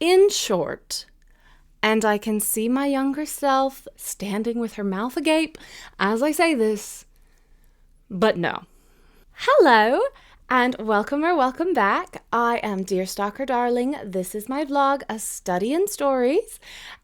In short, and I can see my younger self standing with her mouth agape as I say this, but no. Hello, and welcome or welcome back. I am Dear Stalker Darling. This is my vlog, A Study in Stories,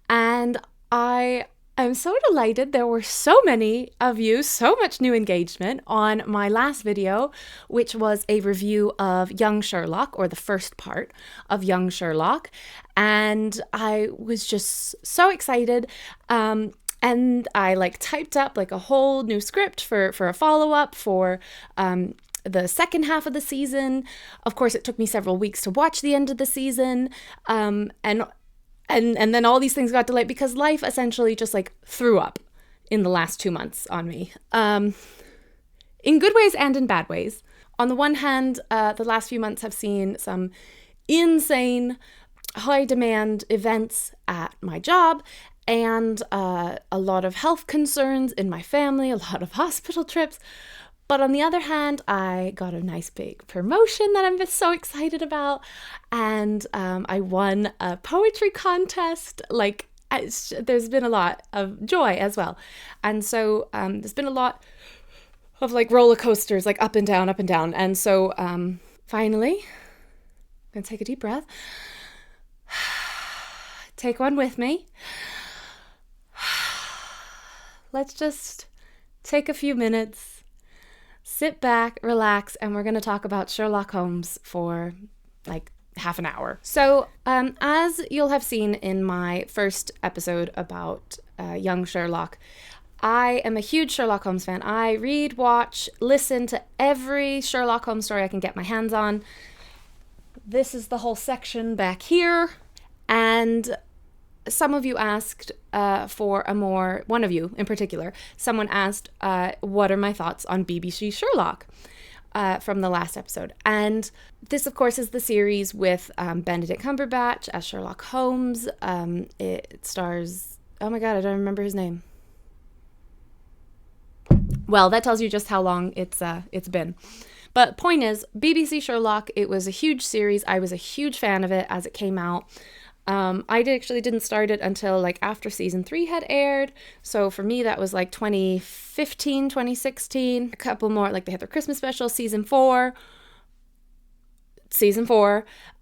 and I am so delighted there were so many of you, so much new engagement on my last video, which was a review of Young Sherlock, or the first part of Young Sherlock, and I was just so excited. And I typed up a whole new script for a follow-up for the second half of the season. Of course, it took me several weeks to watch the end of the season. And then all these things got delayed because life essentially just threw up in the last 2 months on me. In good ways and in bad ways. On the one hand, the last few months have seen some insane high demand events at my job, and a lot of health concerns in my family, a lot of hospital trips. But on the other hand, I got a nice big promotion that I'm just so excited about, and I won a poetry contest. There's been a lot of joy as well, and so there's been a lot of roller coasters, up and down, and so finally, I'm gonna take a deep breath, take one with me. Let's just take a few minutes, sit back, relax, and we're going to talk about Sherlock Holmes for half an hour. So, as you'll have seen in my first episode about Young Sherlock, I am a huge Sherlock Holmes fan. I read, watch, listen to every Sherlock Holmes story I can get my hands on. This is the whole section back here, and some of you asked one of you in particular, someone asked, what are my thoughts on BBC Sherlock from the last episode? And this, of course, is the series with Benedict Cumberbatch as Sherlock Holmes. It stars, oh my God, I don't remember his name. Well, that tells you just how long it's been. But point is, BBC Sherlock, it was a huge series. I was a huge fan of it as it came out. I didn't start it until after season 3 had aired. So for me, that was 2015, 2016. A couple more, they had their Christmas special. Season 4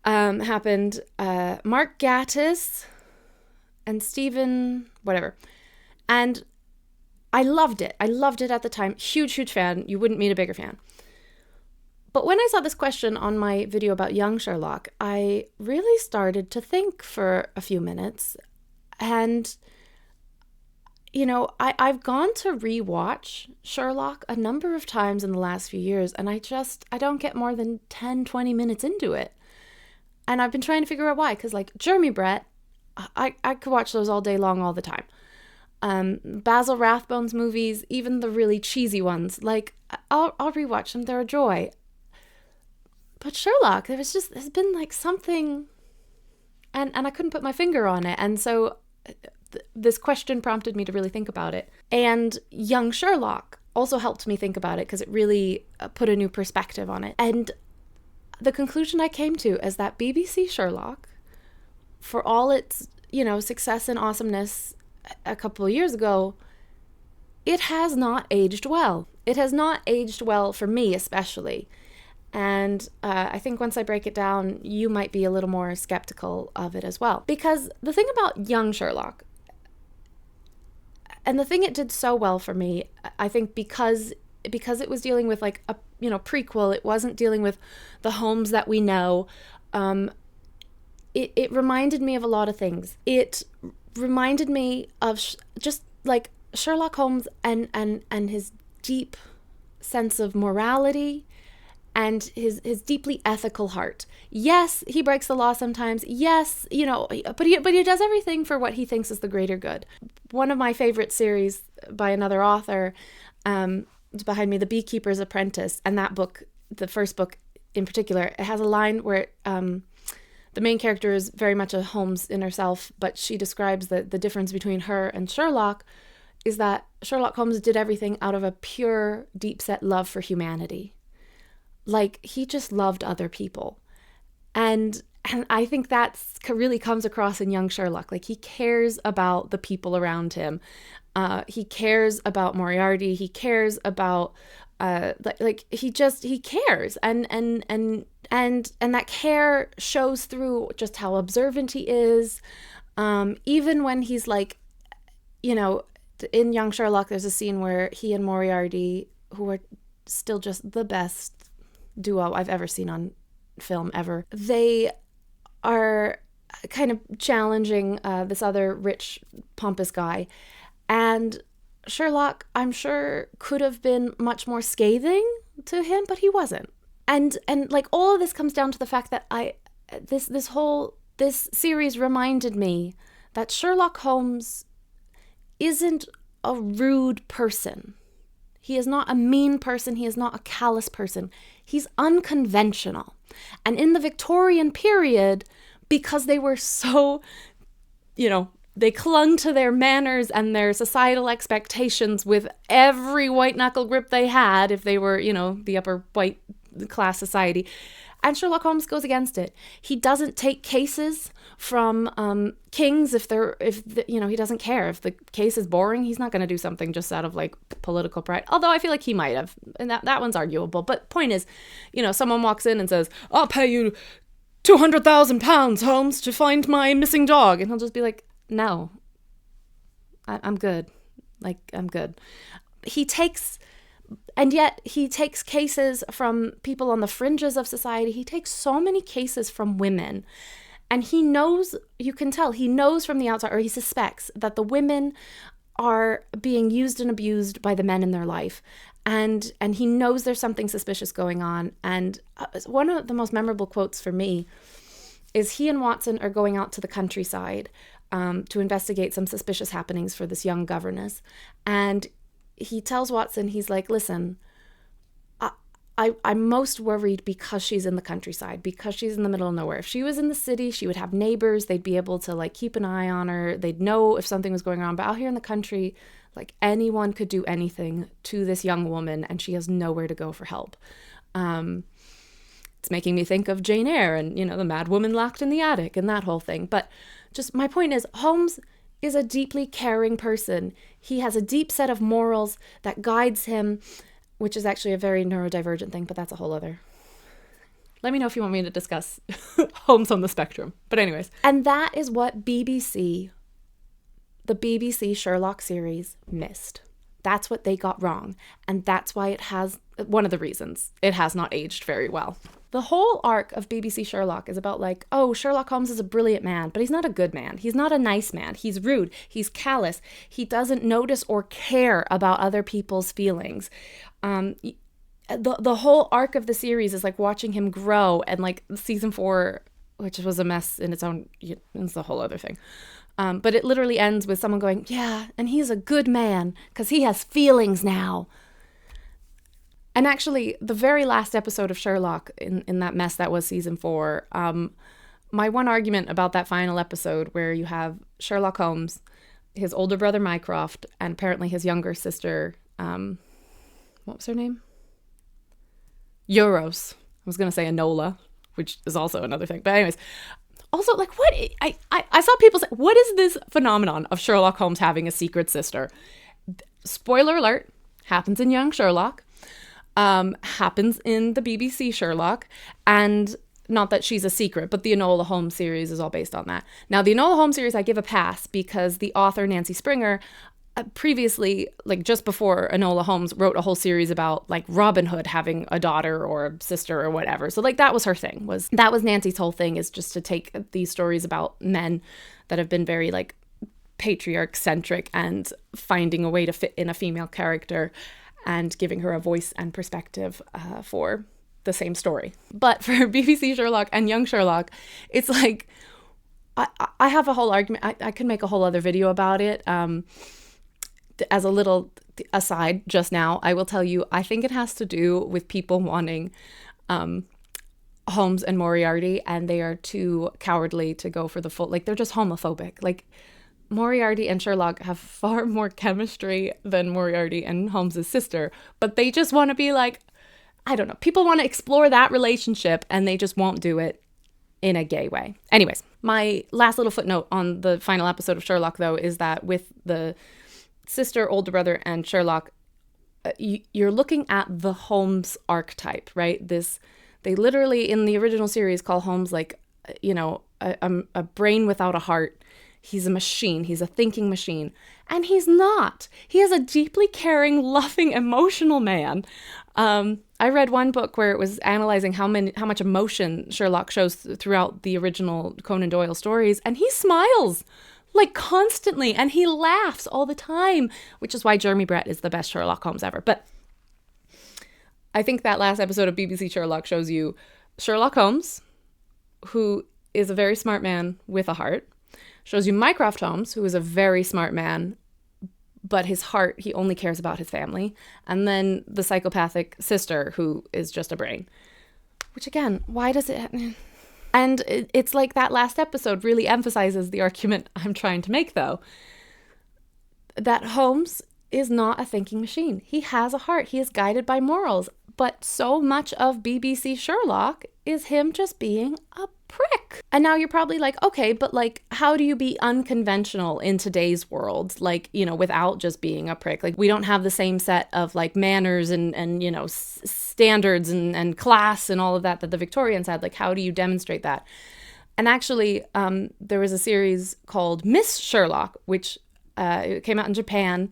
happened. Mark Gatiss and Stephen, whatever. And I loved it. I loved it at the time. Huge, huge fan. You wouldn't meet a bigger fan. But when I saw this question on my video about Young Sherlock, I really started to think for a few minutes. And, I've gone to rewatch Sherlock a number of times in the last few years, and I don't get more than 10, 20 minutes into it. And I've been trying to figure out why, because Jeremy Brett, I could watch those all day long, all the time. Basil Rathbone's movies, even the really cheesy ones, I'll rewatch them, they're a joy. But Sherlock, there's been something, and I couldn't put my finger on it. And so this question prompted me to really think about it. And Young Sherlock also helped me think about it because it really put a new perspective on it. And the conclusion I came to is that BBC Sherlock, for all its, success and awesomeness a couple of years ago, it has not aged well. It has not aged well for me, especially. And I think once I break it down, you might be a little more skeptical of it as well. Because the thing about Young Sherlock, and the thing it did so well for me, I think because it was dealing with a prequel, it wasn't dealing with the Holmes that we know. It reminded me of a lot of things. It reminded me of just Sherlock Holmes and his deep sense of morality and his deeply ethical heart. Yes, he breaks the law sometimes. Yes, but he does everything for what he thinks is the greater good. One of my favorite series by another author is behind me, The Beekeeper's Apprentice, and that book, the first book in particular, it has a line where the main character is very much a Holmes in herself, but she describes the difference between her and Sherlock is that Sherlock Holmes did everything out of a pure, deep-set love for humanity. He just loved other people. And And I think that's really comes across in Young Sherlock. Like, he cares about the people around him. He cares about Moriarty. He cares about he cares, and that care shows through just how observant he is. Even when he's like, in Young Sherlock, there's a scene where he and Moriarty, who are still just the best duo I've ever seen on film ever, they are kind of challenging this other rich, pompous guy. And Sherlock, I'm sure, could have been much more scathing to him, but he wasn't. And like, all of this comes down to the fact that this series reminded me that Sherlock Holmes isn't a rude person. He is not a mean person. He is not a callous person. He's unconventional. And in the Victorian period, because they were so, they clung to their manners and their societal expectations with every white knuckle grip they had, if they were, the upper white class society. And Sherlock Holmes goes against it. He doesn't take cases from kings he doesn't care. If the case is boring, he's not going to do something just out of like political pride. Although I feel like he might have, and that one's arguable. But point is, someone walks in and says, "I'll pay you £200,000, Holmes, to find my missing dog," and he'll just be like, "No, I'm good. Like, I'm good." And yet he takes cases from people on the fringes of society. He takes so many cases from women. And he knows, you can tell, he knows from the outside, or he suspects, that the women are being used and abused by the men in their life. And he knows there's something suspicious going on. And one of the most memorable quotes for me is he and Watson are going out to the countryside to investigate some suspicious happenings for this young governess. And he tells Watson, he's like, "Listen, I'm most worried because she's in the countryside, because she's in the middle of nowhere. If she was in the city, she would have neighbors. They'd be able to like keep an eye on her. They'd know if something was going on. But out here in the country, like, anyone could do anything to this young woman, and she has nowhere to go for help." It's making me think of Jane Eyre and, the mad woman locked in the attic and that whole thing. But just my point is, Holmes is a deeply caring person. He has a deep set of morals that guides him, which is actually a very neurodivergent thing, but that's a whole other. Let me know if you want me to discuss Holmes on the spectrum. But anyways. And that is what the BBC Sherlock series missed. That's what they got wrong. And that's why one of the reasons it has not aged very well. The whole arc of BBC Sherlock is about like, oh, Sherlock Holmes is a brilliant man, but he's not a good man. He's not a nice man. He's rude. He's callous. He doesn't notice or care about other people's feelings. The whole arc of the series is like watching him grow, and like season 4, which was a mess in its own, it's a whole other thing. But it literally ends with someone going, "Yeah, and he's a good man because he has feelings now." And actually, the very last episode of Sherlock in that mess that was season 4, my one argument about that final episode, where you have Sherlock Holmes, his older brother Mycroft, and apparently his younger sister, what was her name? Euros. I was going to say Enola, which is also another thing. But anyways, also, like, what? I saw people say, what is this phenomenon of Sherlock Holmes having a secret sister? Spoiler alert, happens in Young Sherlock. Happens in the BBC Sherlock, and not that she's a secret, but the Enola Holmes series is all based on that. Now, the Enola Holmes series I give a pass because the author Nancy Springer previously, like just before Enola Holmes, wrote a whole series about like Robin Hood having a daughter or a sister or whatever. So like that was her thing. That was Nancy's whole thing, is just to take these stories about men that have been very like patriarch-centric and finding a way to fit in a female character and giving her a voice and perspective for the same story. But for BBC Sherlock and Young Sherlock, it's like, I have a whole argument. I could make a whole other video about it. As a little aside just now, I will tell you, I think it has to do with people wanting Holmes and Moriarty, and they are too cowardly to go for the full, like, they're just homophobic. Like, Moriarty and Sherlock have far more chemistry than Moriarty and Holmes' sister, but they just want to be like, I don't know, people want to explore that relationship and they just won't do it. in a gay way. Anyways, my last little footnote on the final episode of Sherlock, though, is that with the sister, older brother, and Sherlock, you're looking at the Holmes archetype, right? They literally, in the original series, call Holmes like, a brain without a heart. He's a machine. He's a thinking machine. And he's not. He is a deeply caring, loving, emotional man. I read one book where it was analyzing how much emotion Sherlock shows throughout the original Conan Doyle stories, and he smiles like constantly, and he laughs all the time, which is why Jeremy Brett is the best Sherlock Holmes ever. But I think that last episode of BBC Sherlock shows you Sherlock Holmes, who is a very smart man with a heart, shows you Mycroft Holmes, who is a very smart man, but his heart, he only cares about his family, and then the psychopathic sister, who is just a brain. Which again, why does it... And it's like that last episode really emphasizes the argument I'm trying to make, though. That Holmes is not a thinking machine. He has a heart. He is guided by morals. But so much of BBC Sherlock is him just being a prick. And now you're probably like, okay, but like, how do you be unconventional in today's world? Like, without just being a prick. Like, we don't have the same set of like manners and standards and class and all of that the Victorians had. Like, how do you demonstrate that? And actually, there was a series called Miss Sherlock, which it came out in Japan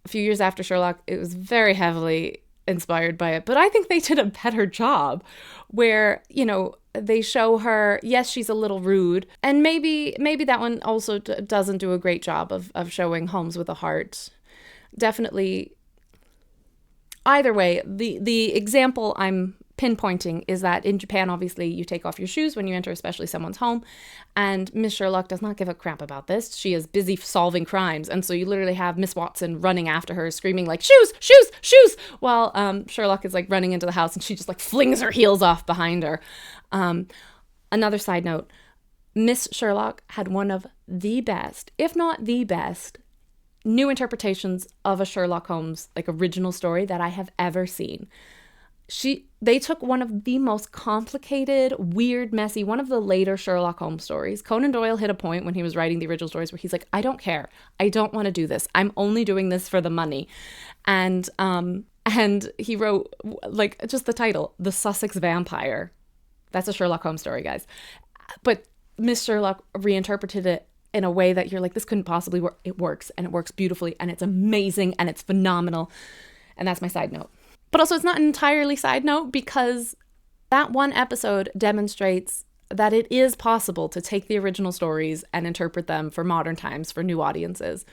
a few years after Sherlock. It was very heavily inspired by it, but I think they did a better job where, they show her, yes, she's a little rude, and maybe that one also doesn't do a great job of showing Holmes with a heart. Definitely, either way, the example I'm pinpointing is that in Japan, obviously, you take off your shoes when you enter, especially someone's home, and Miss Sherlock does not give a crap about this. She is busy solving crimes, and so you literally have Miss Watson running after her, screaming like, shoes, shoes, shoes, while Sherlock is like running into the house, and she just like flings her heels off behind her. Another side note, Miss Sherlock had one of the best, if not the best, new interpretations of a Sherlock Holmes like original story that I have ever seen. They took one of the most complicated, weird, messy, one of the later Sherlock Holmes stories. Conan Doyle hit a point when he was writing the original stories where he's like, I don't care. I don't want to do this. I'm only doing this for the money. And he wrote like just the title, The Sussex Vampire. That's a Sherlock Holmes story, guys. But Miss Sherlock reinterpreted it in a way that you're like, this couldn't possibly work. It works, and it works beautifully, and it's amazing, and it's phenomenal. And that's my side note. But also, it's not an entirely side note, because that one episode demonstrates that it is possible to take the original stories and interpret them for modern times, for new audiences.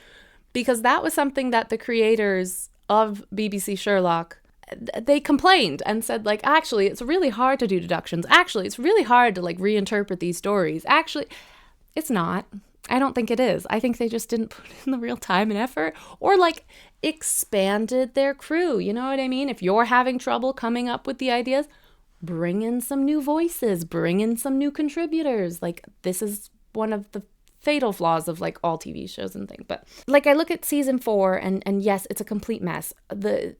Because that was something that the creators of BBC Sherlock, they complained and said, like, actually, it's really hard to do deductions. Actually, it's really hard to, like, reinterpret these stories. Actually, it's not. I don't think it is. I think they just didn't put in the real time and effort, or like expanded their crew. You know what I mean? If you're having trouble coming up with the ideas, bring in some new voices, bring in some new contributors. Like, this is one of the fatal flaws of like all TV shows and things. But like, I look at season 4 and yes, it's a complete mess. The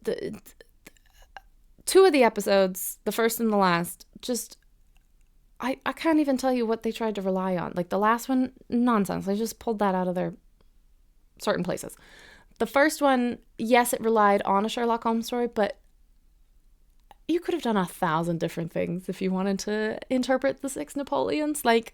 two of the episodes, the first and the last, just I can't even tell you what they tried to rely on. Like the last one, nonsense. They just pulled that out of their certain places. The first one, yes, it relied on a Sherlock Holmes story, but you could have done 1,000 different things if you wanted to interpret the 6 Napoleons. Like,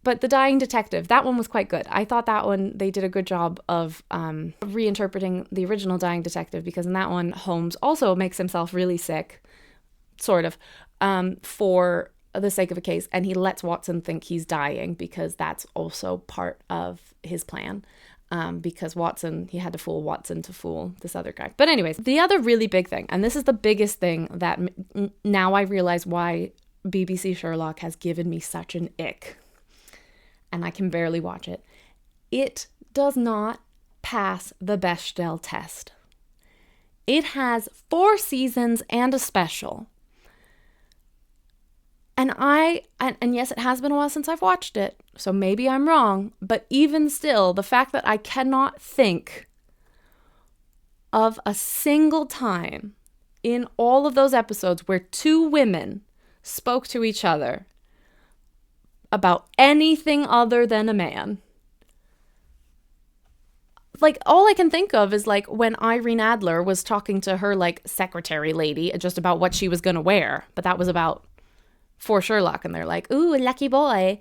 but The Dying Detective, that one was quite good. I thought that one, they did a good job of reinterpreting the original Dying Detective, because in that one, Holmes also makes himself really sick, sort of, for the sake of a case, and he lets Watson think he's dying, because that's also part of his plan. Because Watson, he had to fool Watson to fool this other guy. But anyways, the other really big thing, and this is the biggest thing that now I realize why BBC Sherlock has given me such an ick, and I can barely watch it. It does not pass the Bechdel test. It has 4 seasons and a special. And yes, it has been a while since I've watched it, so maybe I'm wrong, but even still, the fact that I cannot think of a single time in all of those episodes where two women spoke to each other about anything other than a man. Like, all I can think of is, like, when Irene Adler was talking to her, like, secretary lady just about what she was going to wear. But that was about for Sherlock. And they're like, ooh, lucky boy.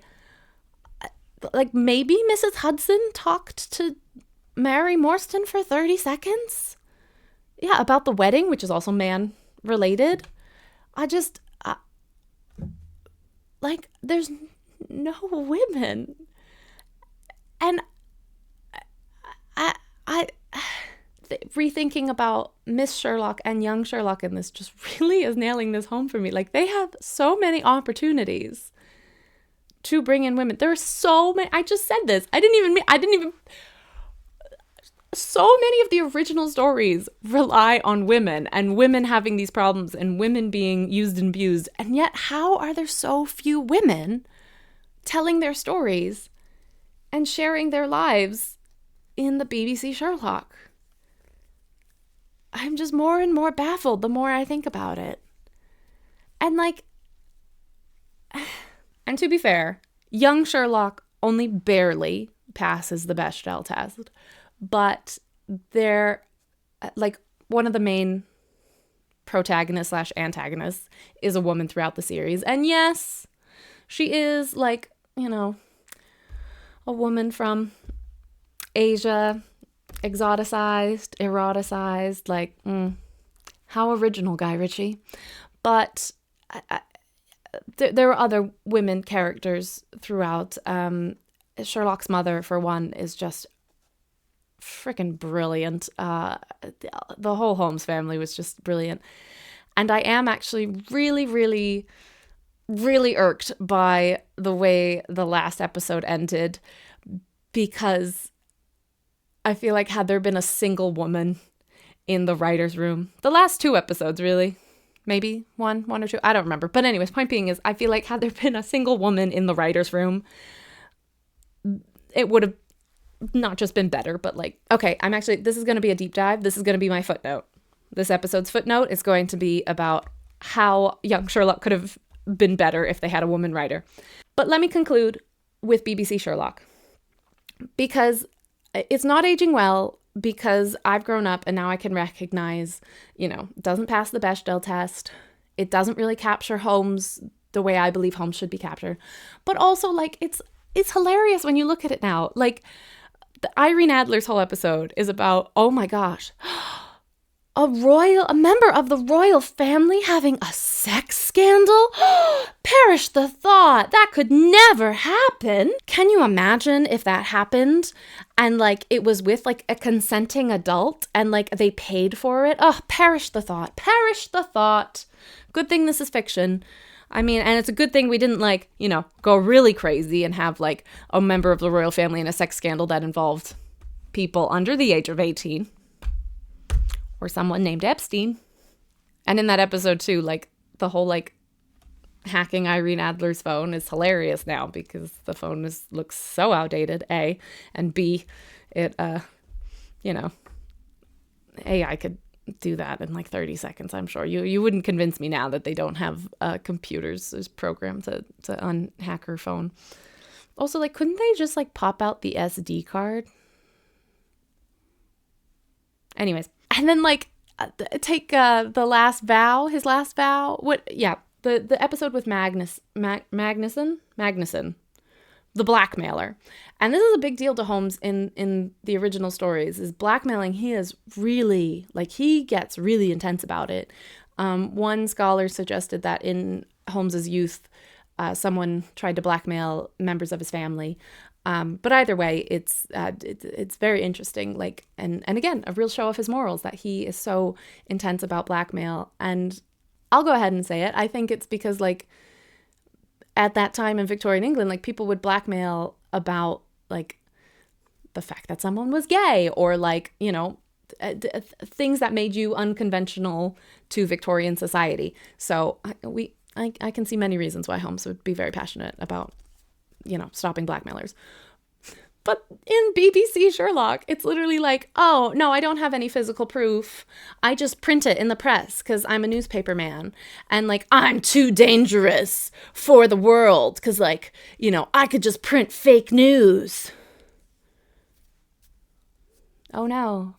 Like, maybe Mrs. Hudson talked to Mary Morstan for 30 seconds? Yeah, about the wedding, which is also man-related. Like, there's no women. And I rethinking about Miss Sherlock and Young Sherlock in this just really is nailing this home for me. Like, they have so many opportunities to bring in women. There are so many. I just said this. So many of the original stories rely on women and women having these problems and women being used and abused. And yet, how are there so few women telling their stories and sharing their lives in the BBC Sherlock? I'm just more and more baffled the more I think about it. And like, and to be fair, Young Sherlock only barely passes the Bechdel test, but they're like, one of the main protagonists / antagonists is a woman throughout the series. And yes, she is like, you know, a woman from Asia, exoticized, eroticized, like, how original, Guy Ritchie. But there are other women characters throughout. Sherlock's mother, for one, is just freaking brilliant. The whole Holmes family was just brilliant. And I am actually really, really, really irked by the way the last episode ended, because I feel like had there been a single woman in the writer's room, the last 2 episodes, really, maybe one or two, I don't remember. But anyways, point being is, I feel like had there been a single woman in the writer's room, it would have not just been better, but like, okay, this is going to be a deep dive. This is going to be my footnote. This episode's footnote is going to be about how Young Sherlock could have been better if they had a woman writer. But let me conclude with BBC Sherlock, because it's not aging well, because I've grown up and now I can recognize, it doesn't pass the Bechdel test. It doesn't really capture Holmes the way I believe Holmes should be captured. But also, like, it's hilarious when you look at it now. Like, the Irene Adler's whole episode is about, oh my gosh, a member of the royal family having a sex scandal? Perish the thought. That could never happen. Can you imagine if that happened and like it was with like a consenting adult and like they paid for it? Oh, perish the thought. Perish the thought. Good thing this is fiction. I mean, and it's a good thing we didn't like, go really crazy and have like a member of the royal family in a sex scandal that involved people under the age of 18. Or someone named Epstein. And in that episode too, like the whole like hacking Irene Adler's phone is hilarious now because the phone looks so outdated, A, and B, it AI could do that in like 30 seconds, I'm sure. You wouldn't convince me now that they don't have computers as programmed to unhack her phone. Also, like, couldn't they just like pop out the SD card? Anyways. And then, like, take the last vow, his last vow. The episode with Magnuson, the blackmailer. And this is a big deal to Holmes in the original stories, is blackmailing. He is really, like, he gets really intense about it. One scholar suggested that in Holmes's youth, someone tried to blackmail members of his family. But either way, it's very interesting, like, and again, a real show of his morals, that he is so intense about blackmail. And I'll go ahead and say it. I think it's because, like, at that time in Victorian England, like, people would blackmail about, like, the fact that someone was gay or, like, things that made you unconventional to Victorian society. So I can see many reasons why Holmes would be very passionate about stopping blackmailers. But in BBC Sherlock, it's literally like, oh, no, I don't have any physical proof. I just print it in the press because I'm a newspaper man. And like, I'm too dangerous for the world because like, I could just print fake news. Oh no.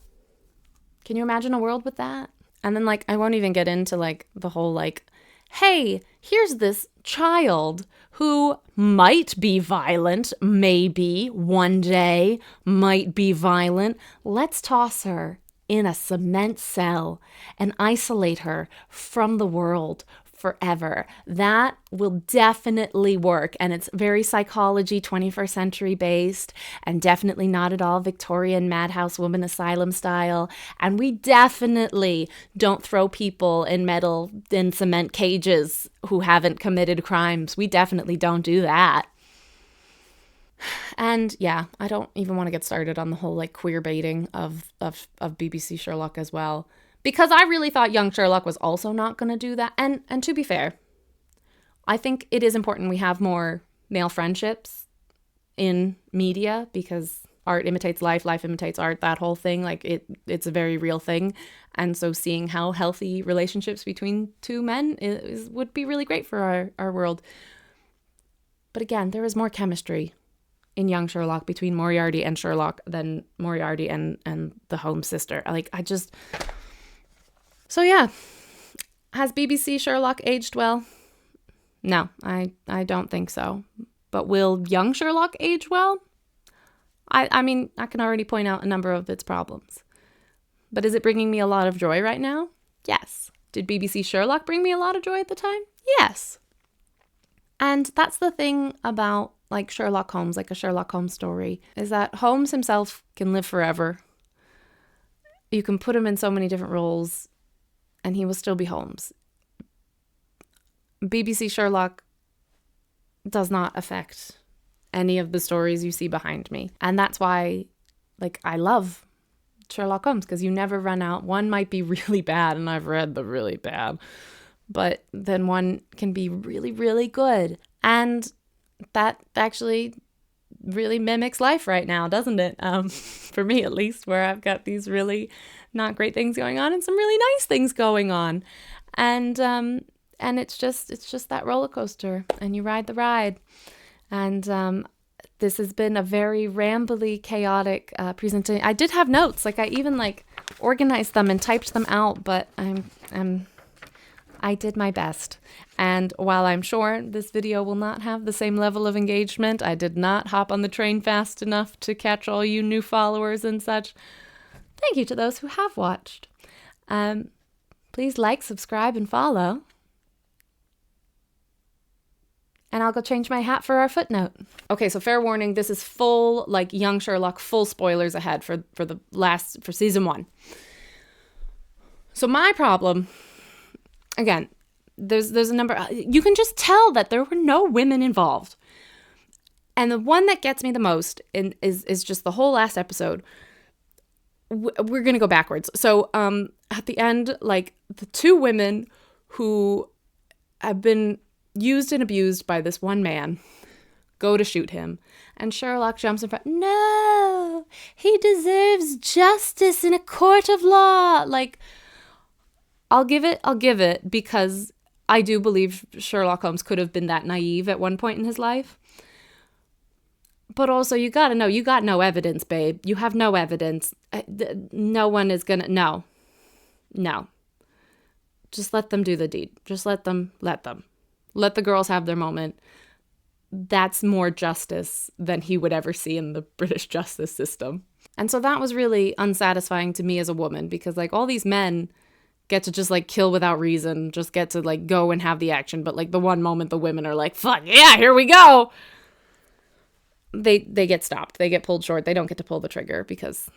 Can you imagine a world with that? And then like, I won't even get into like the whole like, hey, here's this child who might be violent, maybe one day might be violent. Let's toss her in a cement cell and isolate her from the world forever. That will definitely work. And it's very psychology, 21st century based, and definitely not at all Victorian madhouse woman asylum style. And we definitely don't throw people in cement cages who haven't committed crimes. We definitely don't do that. And yeah, I don't even want to get started on the whole like queer baiting of BBC Sherlock as well. Because I really thought Young Sherlock was also not going to do that. And to be fair, I think it is important we have more male friendships in media because art imitates life, life imitates art, that whole thing. Like it's a very real thing. And so seeing how healthy relationships between two men would be really great for our world. But again, there is more chemistry in Young Sherlock between Moriarty and Sherlock than Moriarty and the Holmes sister. So yeah, has BBC Sherlock aged well? No, I don't think so. But will Young Sherlock age well? I mean, I can already point out a number of its problems. But is it bringing me a lot of joy right now? Yes. Did BBC Sherlock bring me a lot of joy at the time? Yes. And that's the thing about like Sherlock Holmes, like a Sherlock Holmes story, is that Holmes himself can live forever. You can put him in so many different roles and he will still be Holmes. BBC Sherlock does not affect any of the stories you see behind me. And that's why, like, I love Sherlock Holmes, because you never run out. One might be really bad, and I've read the really bad, but then one can be really, really good. And that actually really mimics life right now, doesn't it? For me, at least, where I've got these really not great things going on and some really nice things going on. And it's just that roller coaster, and you ride the ride. And this has been a very rambly, chaotic presentation. I did have notes, like I even like organized them and typed them out, but I did my best. And while I'm sure this video will not have the same level of engagement, I did not hop on the train fast enough to catch all you new followers and such. Thank you to those who have watched. Please like, subscribe, and follow. And I'll go change my hat for our footnote. Okay, so fair warning, this is full, like, Young Sherlock, full spoilers ahead for season 1. So my problem, again, there's a number, you can just tell that there were no women involved. And the one that gets me the most is just the whole last episode. We're going to go backwards. So at the end, like, the two women who have been used and abused by this one man go to shoot him, and Sherlock jumps in front. No, he deserves justice in a court of law. Like, I'll give it because I do believe Sherlock Holmes could have been that naive at one point in his life. But also, you gotta know, you got no evidence, babe. You have no evidence. No one is gonna, no. Just let them do the deed. Just let them. Let the girls have their moment. That's more justice than he would ever see in the British justice system. And so that was really unsatisfying to me as a woman, because like all these men get to just like kill without reason, just get to like go and have the action. But like the one moment the women are like, fuck yeah, here we go. They get stopped. They get pulled short. They don't get to pull the trigger because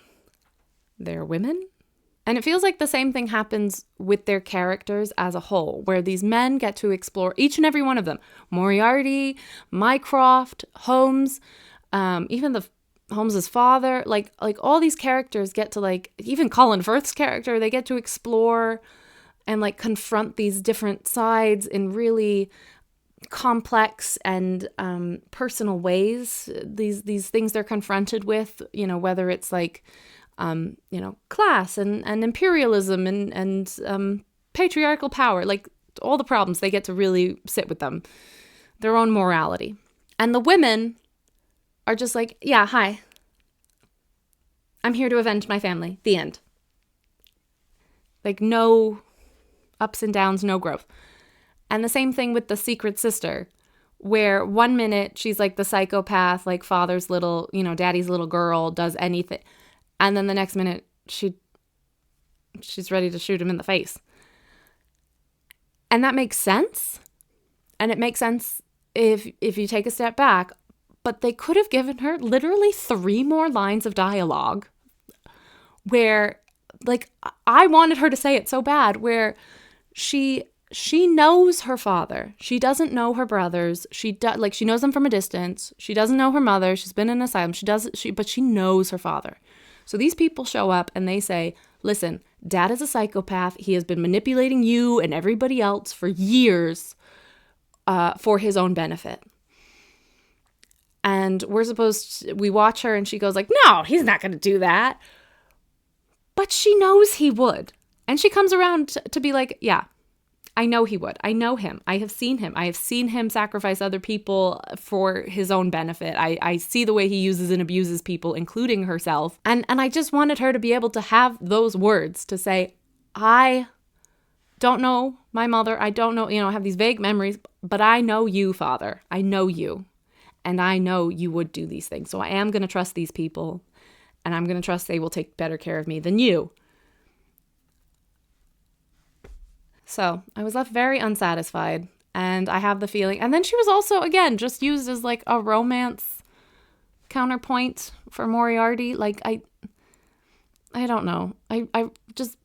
they're women. And it feels like the same thing happens with their characters as a whole, where these men get to explore each and every one of them. Moriarty, Mycroft, Holmes, even Holmes's father, like all these characters get to like, even Colin Firth's character, they get to explore and like confront these different sides in really complex and personal ways, these things they're confronted with, whether it's like, class and imperialism and patriarchal power, like all the problems, they get to really sit with them, their own morality. And the women are just like, yeah, hi, I'm here to avenge my family. The end. Like no ups and downs, no growth. And the same thing with the secret sister, where 1 minute she's like the psychopath, like father's little, daddy's little girl, does anything. And then the next minute she's ready to shoot him in the face. And that makes sense. And it makes sense if you take a step back. But they could have given her literally 3 more lines of dialogue where, like, I wanted her to say it so bad, where she knows her father. She doesn't know her brothers. She knows them from a distance. She doesn't know her mother. She's been in an asylum. But she knows her father. So these people show up and they say, listen, Dad is a psychopath. He has been manipulating you and everybody else for years for his own benefit. And we watch her and she goes like, no, he's not going to do that. But she knows he would. And she comes around to be like, yeah, I know he would. I know him. I have seen him. I have seen him sacrifice other people for his own benefit. I see the way he uses and abuses people, including herself. And I just wanted her to be able to have those words to say, I don't know my mother. I don't know, I have these vague memories, but I know you, Father. I know you. And I know you would do these things. So I am going to trust these people. And I'm going to trust they will take better care of me than you. So I was left very unsatisfied, and I have the feeling, and then she was also, again, just used as like a romance counterpoint for Moriarty. Like, I don't know. I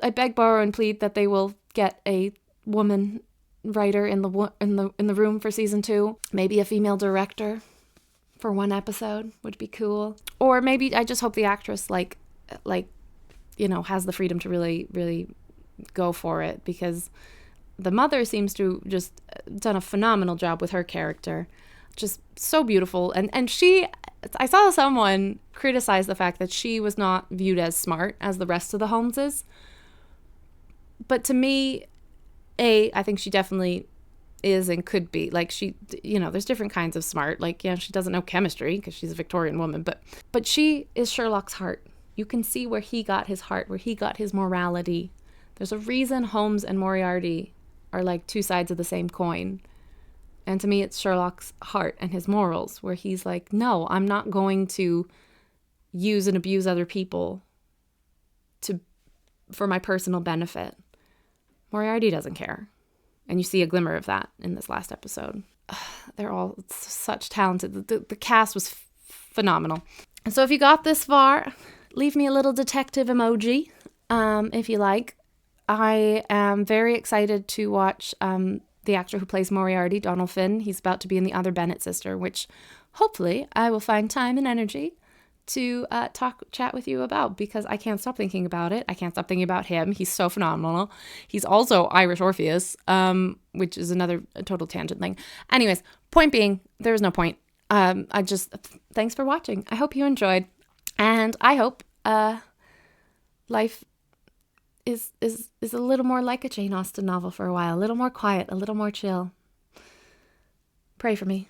beg, borrow, and plead that they will get a woman writer in the room for season 2. Maybe a female director for 1 episode would be cool. Or maybe I just hope the actress has the freedom to really, really go for it, because the mother seems to just done a phenomenal job with her character. Just so beautiful. And I saw someone criticize the fact that she was not viewed as smart as the rest of the Holmeses. But to me, I think she definitely is and could be. Like, she, there's different kinds of smart. Like, yeah, she doesn't know chemistry because she's a Victorian woman, but she is Sherlock's heart. You can see where he got his heart, where he got his morality. There's a reason Holmes and Moriarty are like 2 sides of the same coin. And to me, it's Sherlock's heart and his morals, where he's like, no, I'm not going to use and abuse other people for my personal benefit. Moriarty doesn't care. And you see a glimmer of that in this last episode. They're all such talented. The cast was phenomenal. And so if you got this far, leave me a little detective emoji, if you like. I am very excited to watch the actor who plays Moriarty, Donald Finn. He's about to be in The Other Bennett Sister, which hopefully I will find time and energy to chat with you about, because I can't stop thinking about it. I can't stop thinking about him. He's so phenomenal. He's also Irish Orpheus, which is another total tangent thing. Anyways, point being, there is no point. Thanks for watching. I hope you enjoyed. And I hope life is a little more like a Jane Austen novel for a while. A little more quiet, a little more chill. Pray for me.